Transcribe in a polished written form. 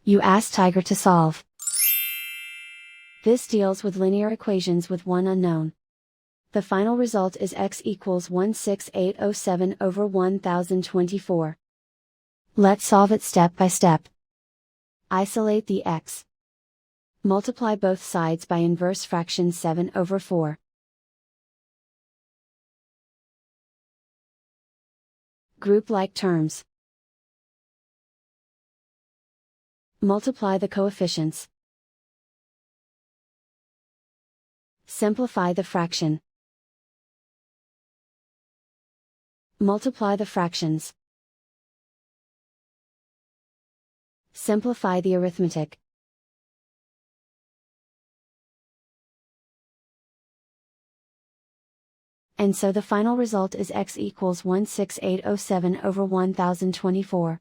You ask Tiger to solve. This deals with linear equations with one unknown. The final result is x equals 16807 over 1024. Let's solve it step by step. Isolate the x. Multiply both sides by inverse fraction 7 over 4. Group like terms. Multiply the coefficients. Simplify the fraction. Multiply the fractions. Simplify the arithmetic. And so the final result is x equals 16807 over 1024.